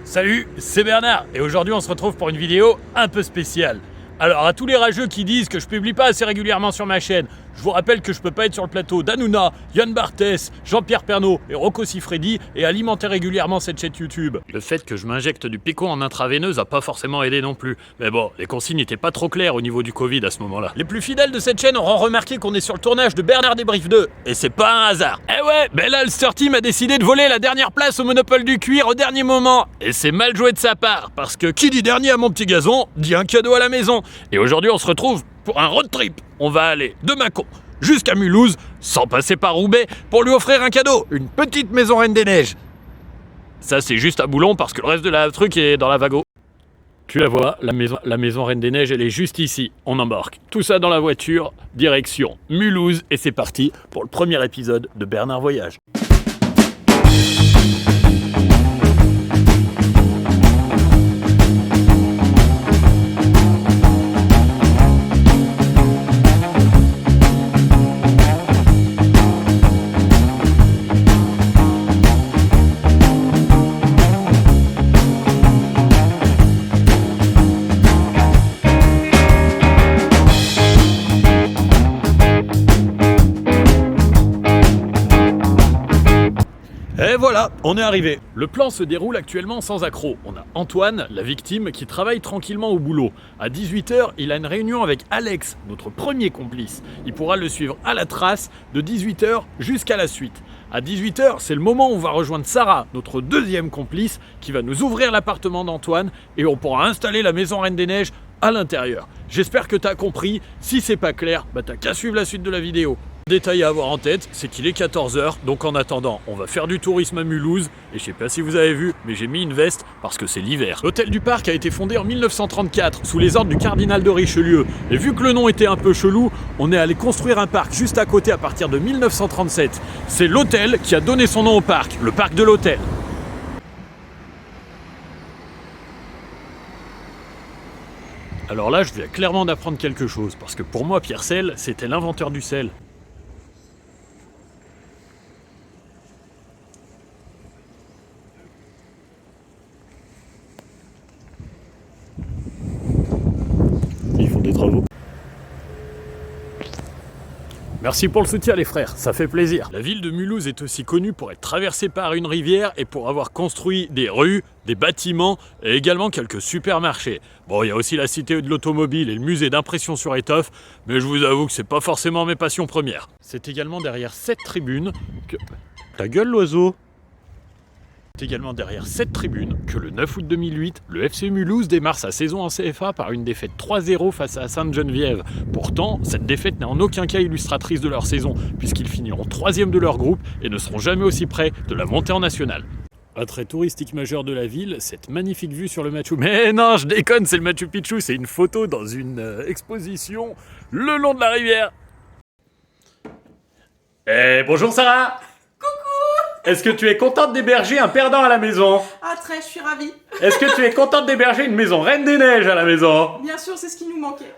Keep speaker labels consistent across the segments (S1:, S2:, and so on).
S1: Salut, c'est Bernard et aujourd'hui on se retrouve pour une vidéo un peu spéciale. Alors à tous les rageux qui disent que je publie pas assez régulièrement sur ma chaîne, je vous rappelle que je peux pas être sur le plateau d'Hanouna, Yann Barthès, Jean-Pierre Pernaut et Rocco Siffredi et alimenter régulièrement cette chaîne YouTube. Le fait que je m'injecte du piquant en intraveineuse a pas forcément aidé non plus. Mais bon, les consignes n'étaient pas trop claires au niveau du Covid à ce moment-là. Les plus fidèles de cette chaîne auront remarqué qu'on est sur le tournage de Bernard Débrief 2. Et c'est pas un hasard. Eh ouais, ben là, le Ulster Team a décidé de voler la dernière place au Monopole du cuir au dernier moment. Et c'est mal joué de sa part, parce que qui dit dernier à mon petit gazon, dit un cadeau à la maison. Et aujourd'hui, on se retrouve pour un road trip. On va aller de Mâcon jusqu'à Mulhouse, sans passer par Roubaix, pour lui offrir un cadeau, une petite maison Reine des Neiges. Ça, c'est juste à Boulon, parce que le reste de la truc est dans la Vago. Tu la vois, la maison Reine des Neiges, elle est juste ici. On embarque. Tout ça dans la voiture, direction Mulhouse, et c'est parti pour le premier épisode de Bernard Voyage. Et voilà, on est arrivé. Le plan se déroule actuellement sans accroc. On a Antoine, la victime, qui travaille tranquillement au boulot. À 18h, il a une réunion avec Alex, notre premier complice. Il pourra le suivre à la trace de 18h jusqu'à la suite. À 18h, c'est le moment où on va rejoindre Sarah, notre deuxième complice, qui va nous ouvrir l'appartement d'Antoine et on pourra installer la maison Reine des Neiges à l'intérieur. J'espère que t'as compris. Si c'est pas clair, t'as qu'à suivre la suite de la vidéo. Détail à avoir en tête, c'est qu'il est 14h, donc en attendant, on va faire du tourisme à Mulhouse, et je sais pas si vous avez vu, mais j'ai mis une veste parce que c'est l'hiver. L'hôtel du Parc a été fondé en 1934, sous les ordres du cardinal de Richelieu, et vu que le nom était un peu chelou, on est allé construire un parc juste à côté à partir de 1937. C'est l'hôtel qui a donné son nom au parc, le parc de l'hôtel. Alors là, je viens clairement d'apprendre quelque chose, parce que pour moi, Pierre Sel, c'était l'inventeur du sel. Ils font des travaux. Merci pour le soutien les frères, ça fait plaisir. La ville de Mulhouse est aussi connue pour être traversée par une rivière et pour avoir construit des rues, des bâtiments et également quelques supermarchés. Bon, il y a aussi la cité de l'automobile et le musée d'impression sur étoffe, mais je vous avoue que c'est pas forcément mes passions premières. C'est également derrière cette tribune que... Ta gueule l'oiseau! C'est également derrière cette tribune que le 9 août 2008, le FC Mulhouse démarre sa saison en CFA par une défaite 3-0 face à Sainte-Geneviève. Pourtant, cette défaite n'est en aucun cas illustratrice de leur saison, puisqu'ils finiront 3e de leur groupe et ne seront jamais aussi près de la montée en nationale. Attrait touristique majeur de la ville, cette magnifique vue sur le Machu... Mais non, je déconne, c'est le Machu Picchu, c'est une photo dans une exposition le long de la rivière. Bonjour Sarah! Est-ce que tu es contente d'héberger un perdant à la maison?
S2: Ah très, je suis ravie.
S1: Est-ce que tu es contente d'héberger une maison Reine des Neiges à la maison?
S2: Bien sûr, c'est ce qui nous manquait.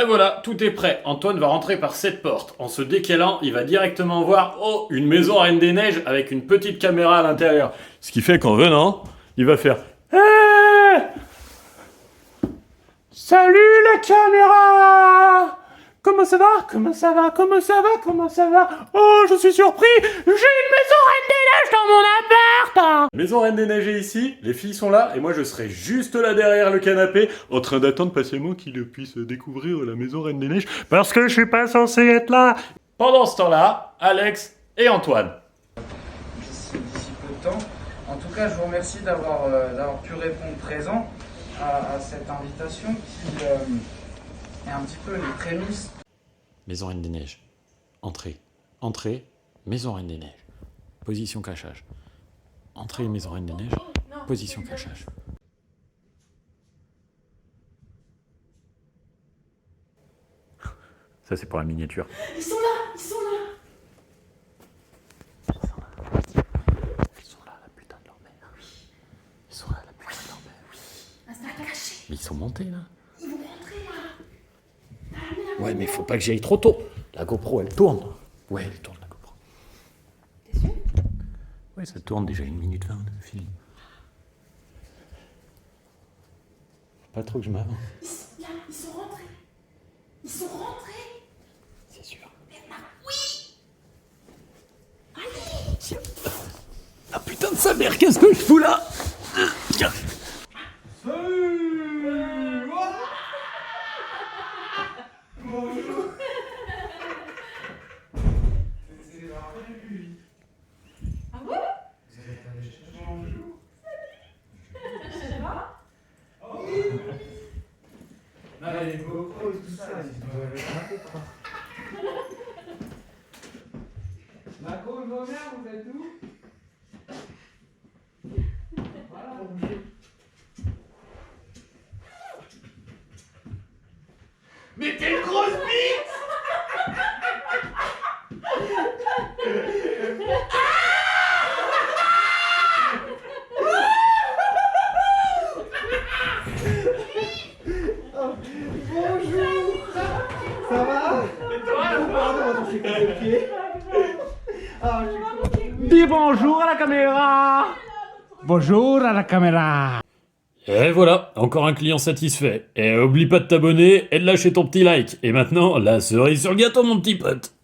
S1: Voilà, tout est prêt. Antoine va rentrer par cette porte. En se décalant, il va directement voir, une maison Reine des Neiges avec une petite caméra à l'intérieur. Ce qui fait qu'en venant, il va faire hey, salut la caméra! Comment ça va? Comment ça va? Comment ça va? Comment ça va? Oh, je suis surpris! J'ai une maison Reine des Neiges dans mon appart! La maison Reine des Neiges est ici, les filles sont là, et moi je serai juste là derrière le canapé, en train d'attendre patiemment qu'ils puissent découvrir la maison Reine des Neiges, parce que je suis pas censé être là! Pendant ce temps-là, Alex et Antoine.
S3: D'ici peu de temps. En tout cas, je vous remercie d'avoir pu répondre présent à cette invitation qui est un petit peu les prémices.
S1: Maison Reine des Neiges. Entrée. Entrée, Maison Reine des Neiges. Position cachage. Entrée, Maison Reine des Neiges. Position cachage. Ça, c'est pour la miniature.
S2: Ils sont là, ils sont là.
S1: Ils sont là, la putain de leur mère. Ils sont là, la putain de leur mère.
S2: Reste caché.
S1: Mais ils sont montés, là.
S2: Ils vont rentrer là.
S1: Ouais, mais faut pas que j'y aille trop tôt. La GoPro, elle tourne. Ouais, elle tourne, la GoPro.
S2: T'es sûr?
S1: Ouais, ça tourne déjà 1 minute 20 de film. Pas trop que je m'avance.
S2: Ils sont là, ils sont rentrés. Ils sont rentrés.
S1: C'est sûr.
S2: Oui.
S1: Ah putain de sa mère, qu'est-ce que je fous là? Tiens.
S2: Ah ouais?
S3: Les GoPro et tout ça, ils doivent être un peu trop. Marco, vos mères, vous êtes où? Voilà, bonjour. Mais t'es une grosse bite! Ça va? Pardon, j'ai cassé le pied. Ah, je suis content.
S4: Dis bonjour à la caméra. Bonjour à la caméra.
S1: Et voilà, encore un client satisfait. Et oublie pas de t'abonner et de lâcher ton petit like. Et maintenant, la cerise sur le gâteau, mon petit pote.